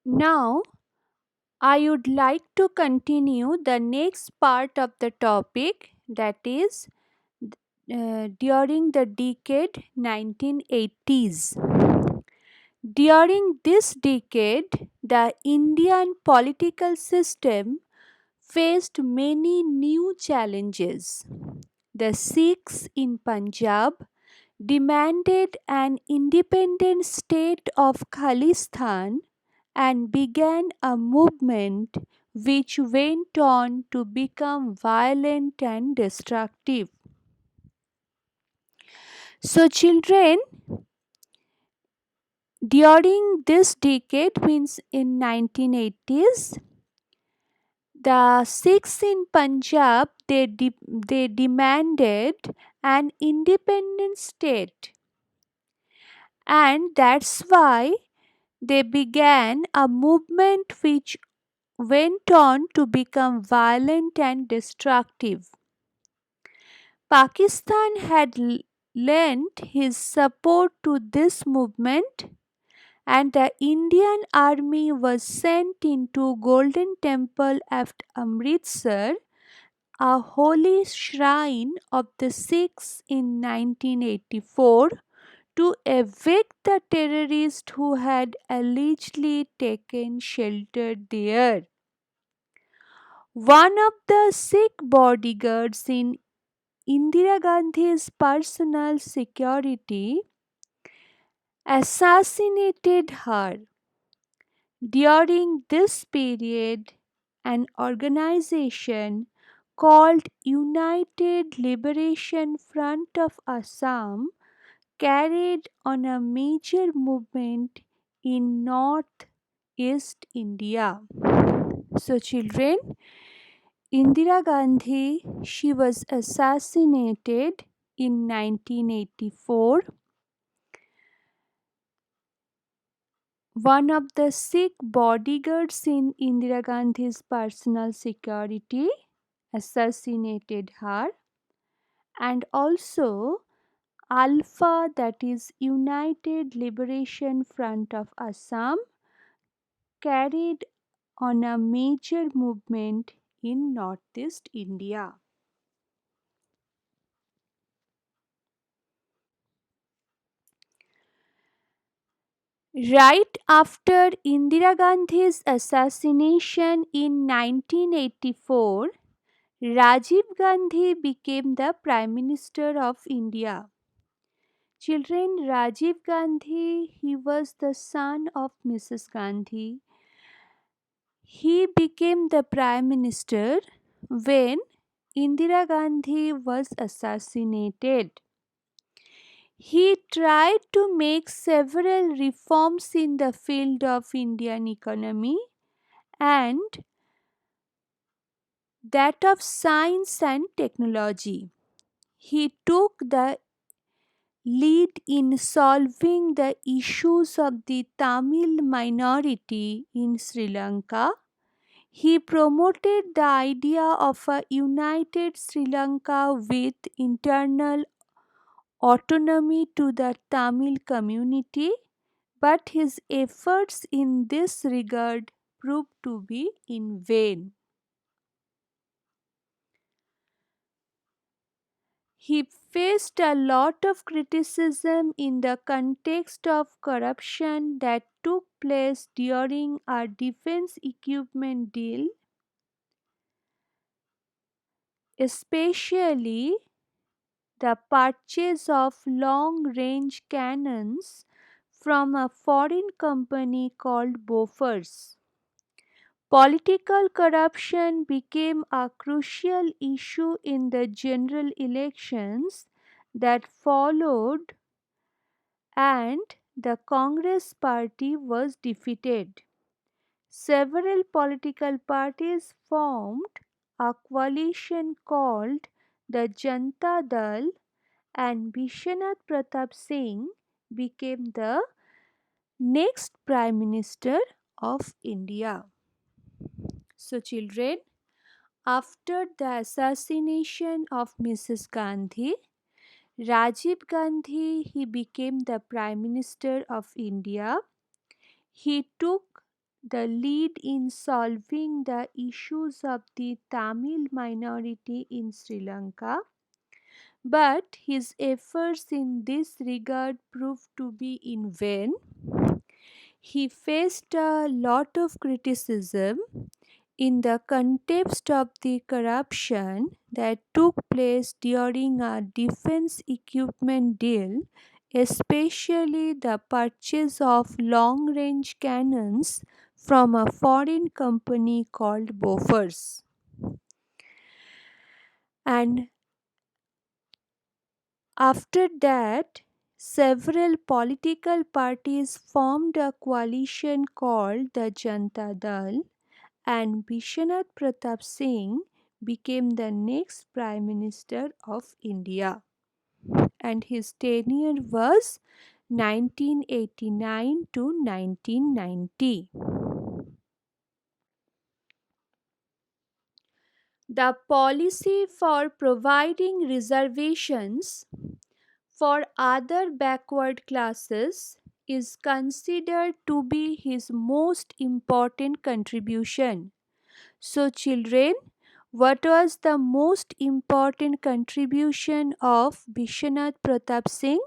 Now, I would like to continue the next part of the topic, that is during the decade 1980s. During this decade, the Indian political system faced many new challenges. The Sikhs in Punjab demanded an independent state of Khalistan and began a movement which went on to become violent and destructive. So, children, during this decade, means in 1980s, the Sikhs in Punjab they demanded an independent state, and that's why they began a movement which went on to become violent and destructive. Pakistan had lent his support to this movement, and the Indian army was sent into Golden Temple at Amritsar, a holy shrine of the Sikhs, in 1984 to evict the terrorists who had allegedly taken shelter there. One of the Sikh bodyguards in Indira Gandhi's personal security assassinated her. During this period, an organization called United Liberation Front of Assam carried on a major movement in northeast India. So, children, Indira Gandhi, she was assassinated in 1984. One of the Sikh bodyguards in Indira Gandhi's personal security assassinated her, and also Alpha, that is United Liberation Front of Assam, carried on a major movement in northeast India. Right after Indira Gandhi's assassination in 1984, Rajiv Gandhi became the Prime Minister of India. Children, Rajiv Gandhi, he was the son of Mrs. Gandhi. He became the Prime Minister when Indira Gandhi was assassinated. He tried to make several reforms in the field of Indian economy and that of science and technology. He took the lead in solving the issues of the Tamil minority in Sri Lanka. He promoted the idea of a united Sri Lanka with internal autonomy to the Tamil community, but his efforts in this regard proved to be in vain. He faced a lot of criticism in the context of corruption that took place during a defense equipment deal, especially the purchase of long range cannons from a foreign company called Bofors. Political corruption became a crucial issue in the general elections that followed, and the Congress party was defeated. Several political parties formed a coalition called the Janata Dal, and Bishwanath Pratap Singh became the next Prime Minister of India. So, children, after the assassination of Mrs. Gandhi, Rajiv Gandhi he became the Prime Minister of India. He took the lead in solving the issues of the Tamil minority in Sri Lanka, but his efforts in this regard proved to be in vain. He faced a lot of criticism in the context of the corruption that took place during a defense equipment deal, especially the purchase of long range cannons from a foreign company called Bofors. And after that, several political parties formed a coalition called the Janta Dal, and Bishwanath Pratap Singh became the next Prime Minister of India, and his tenure was 1989 to 1990. The policy for providing reservations for other backward classes is considered to be his most important contribution. So, children, what was the most important contribution of Bishwanath Pratap Singh?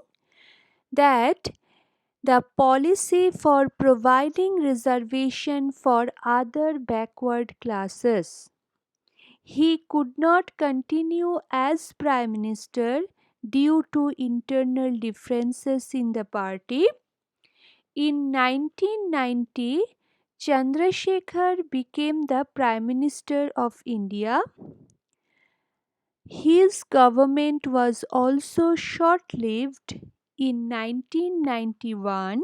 That the policy for providing reservation for other backward classes. He could not continue as Prime Minister due to internal differences in the party. In 1990, Chandrasekhar became the Prime Minister of India. His government was also short lived. In 1991,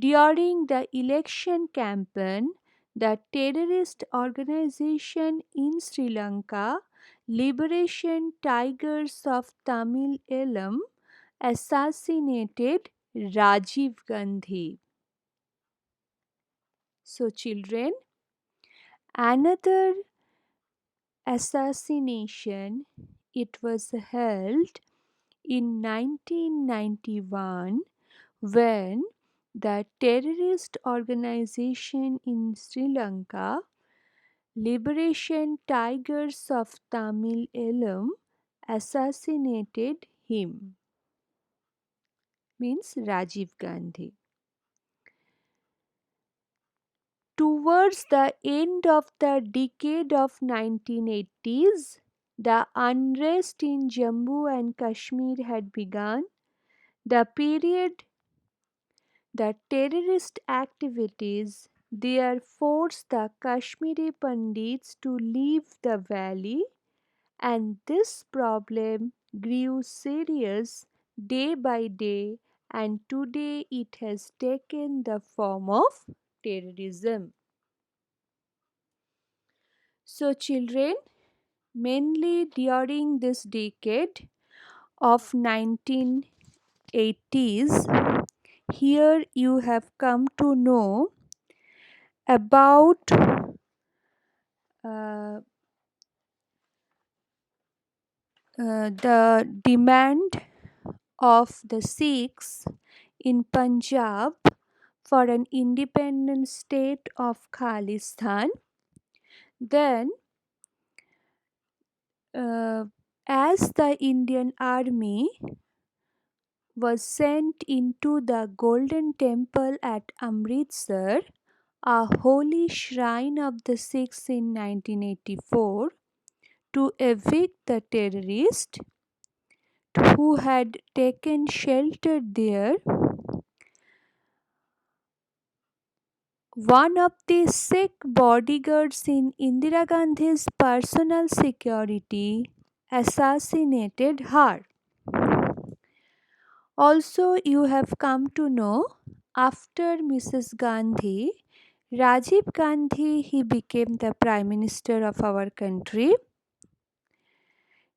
during the election campaign, the terrorist organization in Sri Lanka, Liberation Tigers of Tamil Eelam, assassinated Rajiv Gandhi. So, children, another assassination, it was held in 1991 when the terrorist organization in Sri Lanka, Liberation Tigers of Tamil Eelam, assassinated him, means Rajiv Gandhi. Towards the end of the decade of 1980s, the unrest in Jammu and Kashmir had begun. The period the terrorist activities there forced the Kashmiri Pandits to leave the valley, and this problem grew serious day by day, and today it has taken the form of terrorism. So, children, mainly during this decade of 1980s, here you have come to know about uh, the demand of the Sikhs in Punjab for an independent state of Khalistan. Then, uh, as the Indian army was sent into the Golden Temple at Amritsar, a holy shrine of the Sikhs in 1984, to evict the terrorists who had taken shelter there. One of the Sikh bodyguards in Indira Gandhi's personal security assassinated her. Also, you have come to know after Mrs. Gandhi, Rajiv Gandhi, he became the Prime Minister of our country.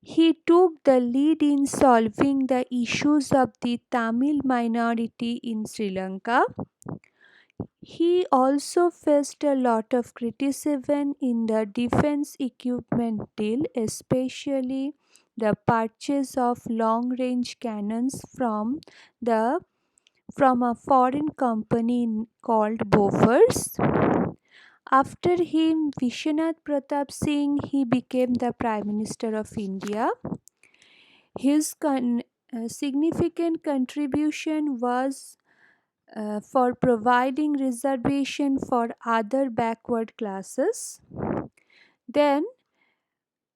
He took the lead in solving the issues of the Tamil minority in Sri Lanka. He also faced a lot of criticism in the defense equipment deal, especially the purchase of long range cannons from a foreign company called Bofors. After him, Vishwanath Pratap Singh, he became the Prime Minister of India. His significant contribution was for providing reservation for other backward classes. Then,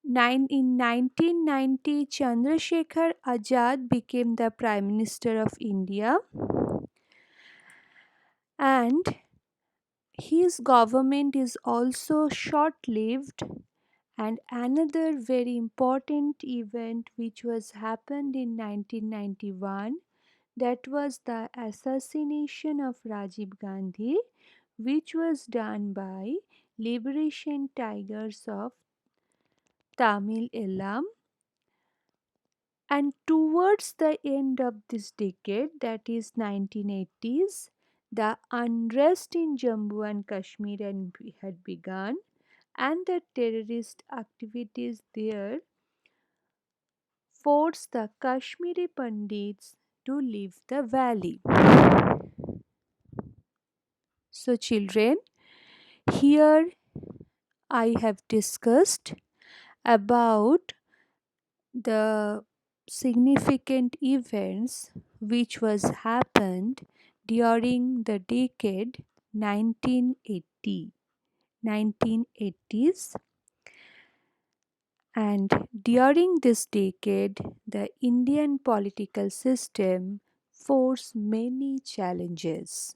in 1990, Chandrasekhar Azad became the Prime Minister of India, and his government is also short lived. And another very important event which was happened in 1991, that was the assassination of Rajiv Gandhi, which was done by Liberation Tigers of Tamil Elam. And towards the end of this decade, that is 1980s, the unrest in Jammu and Kashmir had begun, and the terrorist activities there forced the Kashmiri Pandits to leave the valley. So, children, here I have discussed about the significant events which was happened during the decade 1980 1980s, and during this decade the Indian political system faced many challenges.